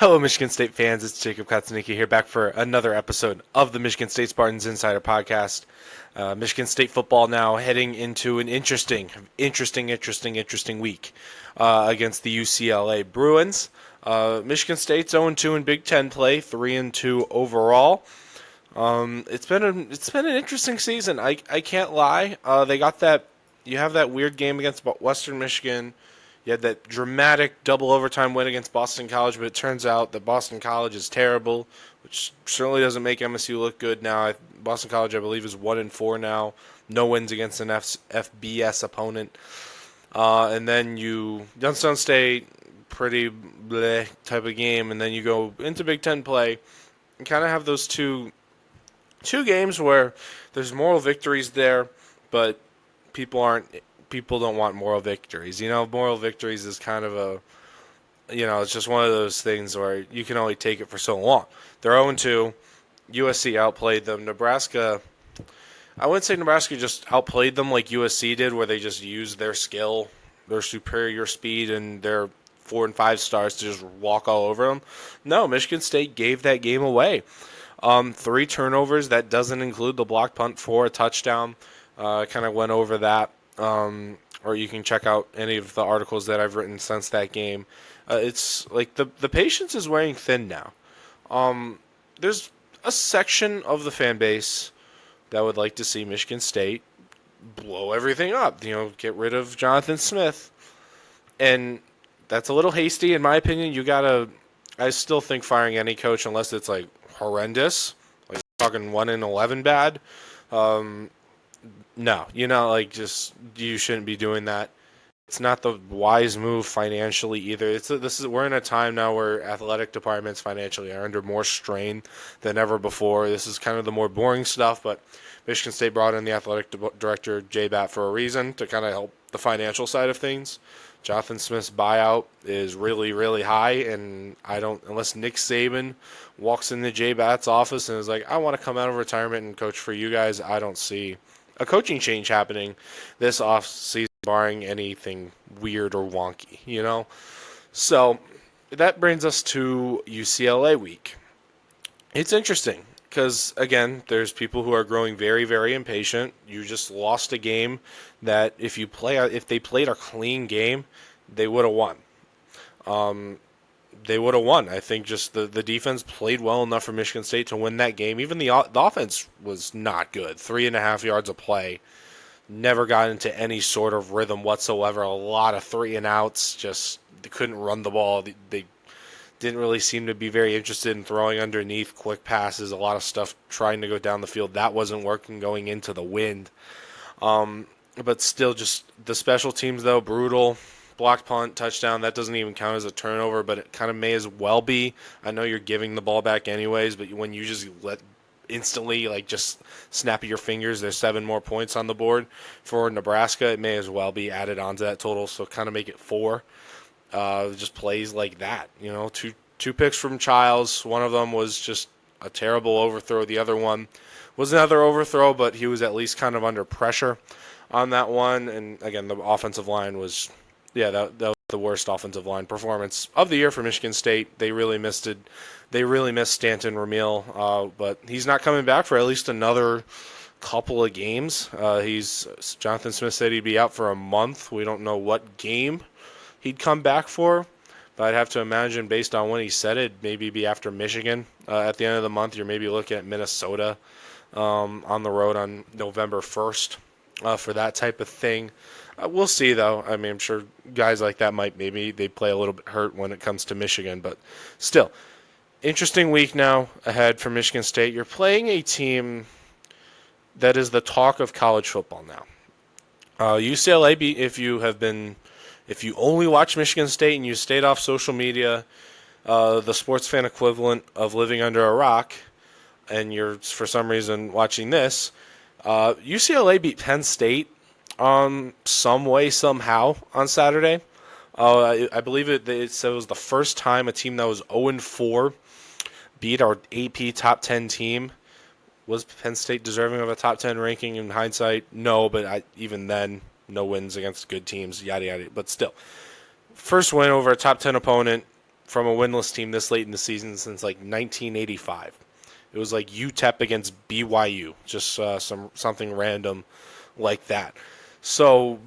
Hello, Michigan State fans. It's Jacob Katsunicki here, back for another episode of the Michigan State Spartans Insider Podcast. Michigan State football now heading into an interesting week against the UCLA Bruins. Michigan State's 0-2 in Big Ten play, 3-2 overall. It's been an interesting season. I can't lie. They got that. You have that weird game against Western Michigan. You had that dramatic double overtime win against Boston College, but it turns out that Boston College is terrible, which certainly doesn't make MSU look good now. Boston College, I believe, is 1-4 now. No wins against an FBS opponent. And then Youngstown State, pretty bleh type of game, and then you go into Big Ten play and kind of have those two games where there's moral victories there, but people don't want moral victories. Moral victories is kind of it's just one of those things where you can only take it for so long. They're 0-2. USC outplayed them. Nebraska, I wouldn't say Nebraska just outplayed them like USC did, where they just used their skill, their superior speed, and their 4 and 5 stars to just walk all over them. No, Michigan State gave that game away. 3 turnovers. That doesn't include the block punt for a touchdown. Kind of went over that. Or you can check out any of the articles that I've written since that game. It's like the patience is wearing thin now. There's a section of the fan base that would like to see Michigan State blow everything up. Get rid of Jonathan Smith, and that's a little hasty in my opinion. I still think firing any coach, unless it's like horrendous, like talking 1-11 bad. No, just you shouldn't be doing that. It's not the wise move financially either. We're in a time now where athletic departments financially are under more strain than ever before. This is kind of the more boring stuff, but Michigan State brought in the athletic director Jay Batt for a reason, to kind of help the financial side of things. Jonathan Smith's buyout is really, really high, and unless Nick Saban walks into Jay Batt's office and is like, I want to come out of retirement and coach for you guys, I don't see a coaching change happening this offseason, barring anything weird or wonky. So that brings us to UCLA week. It's interesting because, again, there's people who are growing very, very impatient. You just lost a game that if they played a clean game, they would have won. I think just the defense played well enough for Michigan State to win that game. Even the offense was not good. 3.5 yards of play. Never got into any sort of rhythm whatsoever. A lot of 3-and-outs. Just they couldn't run the ball. They didn't really seem to be very interested in throwing underneath, quick passes. A lot of stuff trying to go down the field. That wasn't working going into the wind. But still, just the special teams, though, brutal. Blocked punt, touchdown, that doesn't even count as a turnover, but it kind of may as well be. I know you're giving the ball back anyways, but when you just let instantly, just snap your fingers, there's 7 more points on the board for Nebraska, it may as well be added onto that total, so kind of make it 4. Just plays like that. Two picks from Childs. One of them was just a terrible overthrow. The other one was another overthrow, but he was at least kind of under pressure on that one. And again, the offensive line was... that was the worst offensive line performance of the year for Michigan State. They really missed it. They really missed Stanton Ramil, but he's not coming back for at least another couple of games. Jonathan Smith said he'd be out for a month. We don't know what game he'd come back for, but I'd have to imagine, based on when he said it, maybe be after Michigan. At the end of the month, you're maybe looking at Minnesota on the road on November 1st for that type of thing. We'll see, though. I mean, I'm sure guys like that they play a little bit hurt when it comes to Michigan, but still, interesting week now ahead for Michigan State. You're playing a team that is the talk of college football now. UCLA, if you only watch Michigan State and you stayed off social media, the sports fan equivalent of living under a rock, and you're for some reason watching this, UCLA beat Penn State some way, somehow on Saturday. I believe it said it was the first time a team that was 0-4 beat our AP top 10 team. Was Penn State deserving of a top 10 ranking in hindsight? No, but even then, no wins against good teams, yada, yada. But still, first win over a top 10 opponent from a winless team this late in the season since like 1985. It was like UTEP against BYU, just something random like that. So,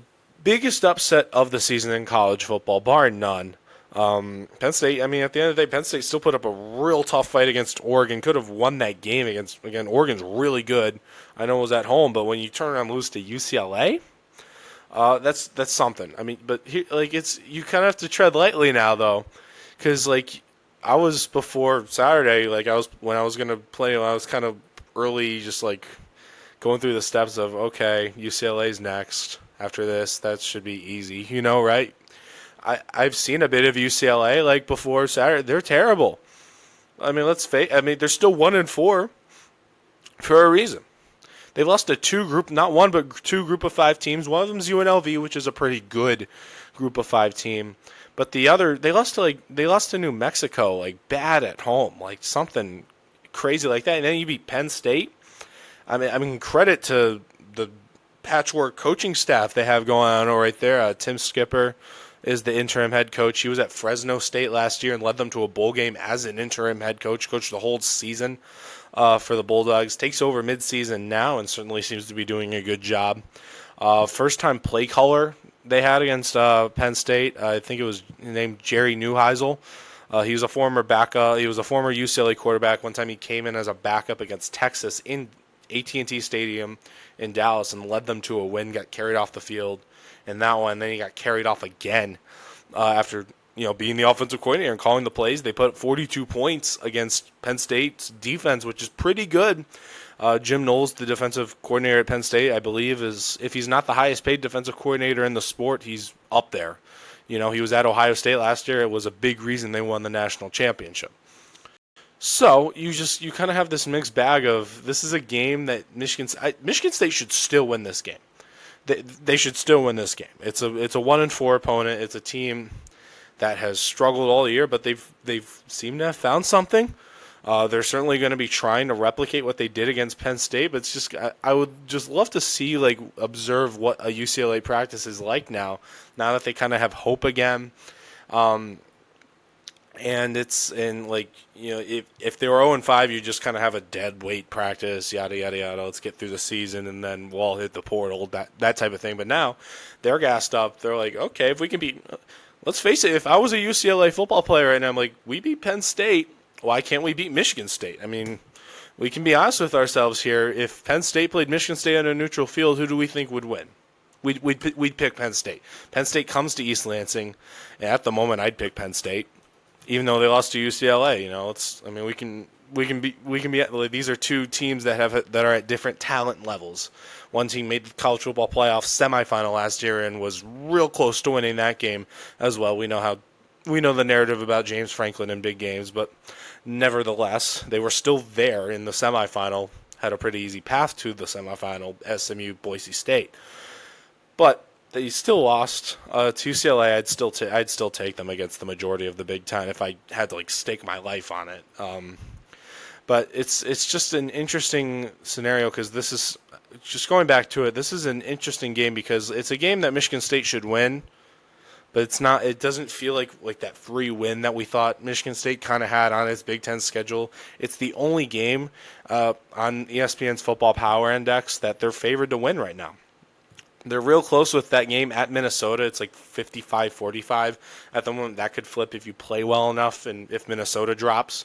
biggest upset of the season in college football, bar none. Penn State, I mean, at the end of the day, Penn State still put up a real tough fight against Oregon. Could have won that game again, Oregon's really good. I know it was at home, but when you turn around and lose to UCLA, that's something. I mean, but here, like, it's, you kind of have to tread lightly now, though, because, like, I was before Saturday, like, when I was going to play, I was kind of early, just, like, going through the steps of, okay, UCLA's next. After this, that should be easy, right? I've seen a bit of UCLA like before Saturday. They're terrible. I mean, they're still 1-4 for a reason. They lost to not one, but two group of 5 teams. One of them's UNLV, which is a pretty good group of 5 team. But the other, they lost to New Mexico, like bad at home, like something crazy like that. And then you beat Penn State. I mean, credit to the patchwork coaching staff they have going on right there. Tim Skipper is the interim head coach. He was at Fresno State last year and led them to a bowl game as an interim head coach. Coached the whole season for the Bulldogs. Takes over midseason now and certainly seems to be doing a good job. First-time play caller they had against Penn State. I think it was named Jerry Neuheisel. He was a former backup. He was a former UCLA quarterback. One time he came in as a backup against Texas in AT&T Stadium in Dallas and led them to a win, got carried off the field in that one. Then he got carried off again after being the offensive coordinator and calling the plays. They put up 42 points against Penn State's defense, which is pretty good. Jim Knowles, the defensive coordinator at Penn State, I believe, is, if he's not the highest paid defensive coordinator in the sport, he's up there. He was at Ohio State last year. It was a big reason they won the national championship. So you kind of have this mixed bag of, this is a game that Michigan State should still win this game. They should still win this game. It's a 1-4 opponent. It's a team that has struggled all year, but they've seemed to have found something. They're certainly going to be trying to replicate what they did against Penn State, but it's just, I would just love to see, like, observe what a UCLA practice is like now that they kind of have hope again. And if they were 0-5, you just kind of have a dead weight practice, yada, yada, yada. Let's get through the season, and then we'll all hit the portal, that type of thing. But now they're gassed up. They're like, okay, if we can beat – let's face it, if I was a UCLA football player and I'm like, we beat Penn State, why can't we beat Michigan State? I mean, we can be honest with ourselves here. If Penn State played Michigan State on a neutral field, who do we think would win? We'd pick Penn State. Penn State comes to East Lansing, and at the moment I'd pick Penn State. Even though they lost to UCLA, we can be. These are two teams that are at different talent levels. One team made the college football playoff semifinal last year and was real close to winning that game as well. We know the narrative about James Franklin in big games, but nevertheless, they were still there in the semifinal. Had a pretty easy path to the semifinal. SMU, Boise State, but they still lost to UCLA. I'd still take them against the majority of the Big Ten if I had to stake my life on it. But it's just an interesting scenario because this is just going back to it. This is an interesting game because it's a game that Michigan State should win, but it's not. It doesn't feel like that free win that we thought Michigan State kind of had on its Big Ten schedule. It's the only game on ESPN's Football Power Index that they're favored to win right now. They're real close with that game at Minnesota. It's like 55-45 at the moment. That could flip if you play well enough and if Minnesota drops.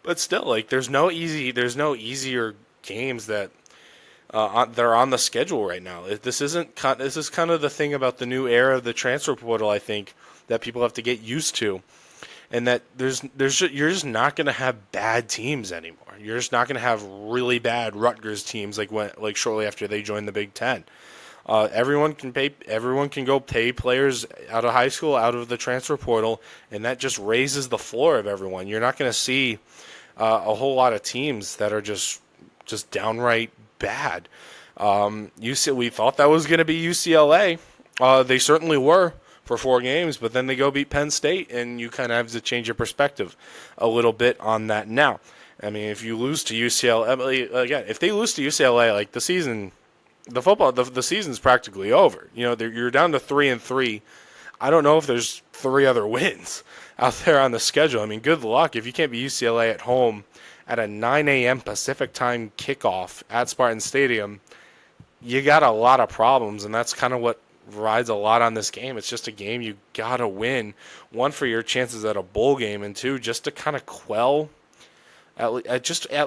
But still, there's no easier games that they're on the schedule right now. This is kind of the thing about the new era of the transfer portal, I think, that people have to get used to. And that you're just not going to have bad teams anymore. You're just not going to have really bad Rutgers teams like shortly after they join the Big Ten. Everyone can go pay players out of high school, out of the transfer portal, and that just raises the floor of everyone. You're not going to see a whole lot of teams that are just downright bad. We thought that was going to be UCLA. They certainly were for 4 games, but then they go beat Penn State, and you kind of have to change your perspective a little bit on that now. I mean, if you lose to UCLA, again, if they lose to UCLA, the season's practically over. You're down to 3-3. I don't know if there's 3 other wins out there on the schedule. I mean, good luck if you can't be UCLA at home at a 9 a.m. Pacific time kickoff at Spartan Stadium. You got a lot of problems, and that's kind of what rides a lot on this game. It's just a game you gotta win. One, for your chances at a bowl game, and two, just to kind of quell at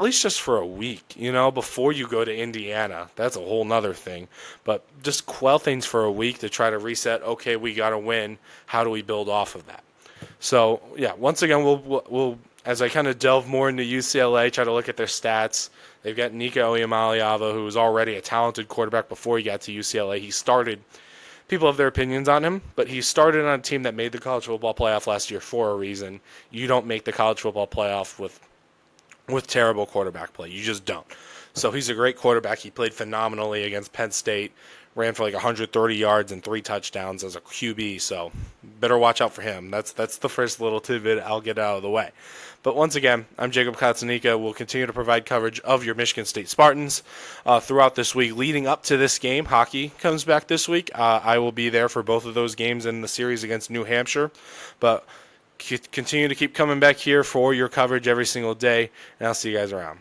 least just for a week, before you go to Indiana. That's a whole nother thing. But just quell things for a week to try to reset. Okay, we got to win. How do we build off of that? So yeah, once again, we'll as I kind of delve more into UCLA, try to look at their stats. They've got Nico Iamaleava, who was already a talented quarterback before he got to UCLA. He started. People have their opinions on him, but he started on a team that made the college football playoff last year for a reason. You don't make the college football playoff with terrible quarterback play. You just don't. So he's a great quarterback. He played phenomenally against Penn State, ran for like 130 yards and 3 touchdowns as a QB. So better watch out for him. That's the first little tidbit I'll get out of the way. But once again, I'm Jacob Katsunika. We'll continue to provide coverage of your Michigan State Spartans throughout this week. Leading up to this game, hockey comes back this week. I will be there for both of those games in the series against New Hampshire. But continue to keep coming back here for your coverage every single day, and I'll see you guys around.